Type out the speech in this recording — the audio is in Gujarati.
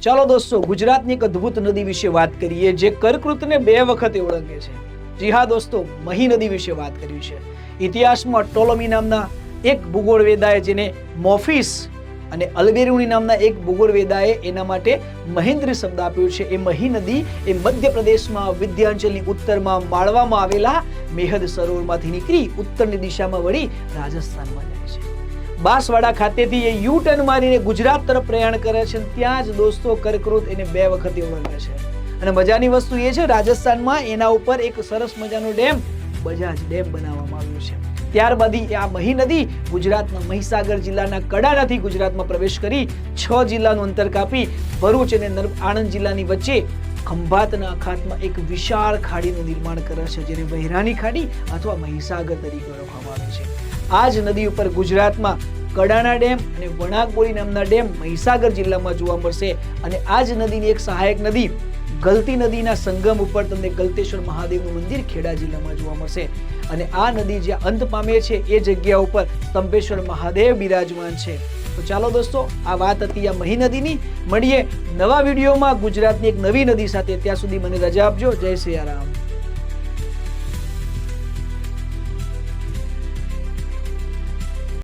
ચાલો દોસ્તો, ગુજરાતની એક અદ્ભુત નદી વિશે વાત કરીએ જે કર્કવૃતને 2 વખતે ઓળંગે છે. જી હા દોસ્તો, મહી નદી વિશે વાત કરવી છે. ઇતિહાસમાં ટોલોમી નામના એક ભૂગોળવેદાએ જેને મોફિસ અને અલ્બેરુની નામના એક ભૂગોળવેદાએ એના માટે મહેન્દ્ર શબ્દ આપ્યો છે. એ મહી નદી એ મધ્યપ્રદેશમાં વિંધ્યાચલની ઉત્તરમાં માળવામાં આવેલા મેહદ સરોવરમાંથી નીકળી ઉત્તરની દિશામાં વળી રાજસ્થાનમાં જાય છે. બાંસવાડા ખાતેથી એ યુ ટર્ન મારીને ગુજરાત તરફ પ્રયાણ કરે છે. ત્યાં જ દોસ્તો કર્કવૃત એને 2 વખતે ઓળંગે છે. અને મજાની વસ્તુ એ છે, રાજસ્થાનમાં એના ઉપર એક સરસ મજાનો ડેમ બજાજ ડેમ બનાવવામાં આવ્યો છે. ત્યારબાદ આ મહી નદી ગુજરાતના મહીસાગર જિલ્લાના કડાણાથી ગુજરાતમાં પ્રવેશ કરી 6 જિલ્લાનું અંતર કાપી ભરૂચ અને આણંદ જિલ્લાની વચ્ચે ખંભાતના અખાતમાં એક વિશાળ ખાડીનું નિર્માણ કરે છે, જેને વહેરાની ખાડી અથવા મહીસાગર તરીકે ઓળખવામાં આવે છે. આ જ નદી ઉપર ગુજરાતમાં કડાણા ડેમ અને વણાકબોરી નામના ડેમ મહીસાગર જિલ્લામાં જોવા મળશે. અને આ જ નદીની એક સહાયક નદી ગલતી નદીના સંગમ ઉપર તમને ગલતેશ્વર મહાદેવનું મંદિર ખેડા જિલ્લામાં જોવા મળશે. અને આ નદી જ્યાં અંત પામે છે એ જગ્યા ઉપર સ્તંભેશ્વર મહાદેવ બિરાજમાન છે. તો ચાલો દોસ્તો, આ વાત હતી આ મહી નદીની. મળીએ નવા વિડીયોમાં ગુજરાતની એક નવી નદી સાથે. ત્યાં સુધી મને રજા આપજો. જય સિયારામ.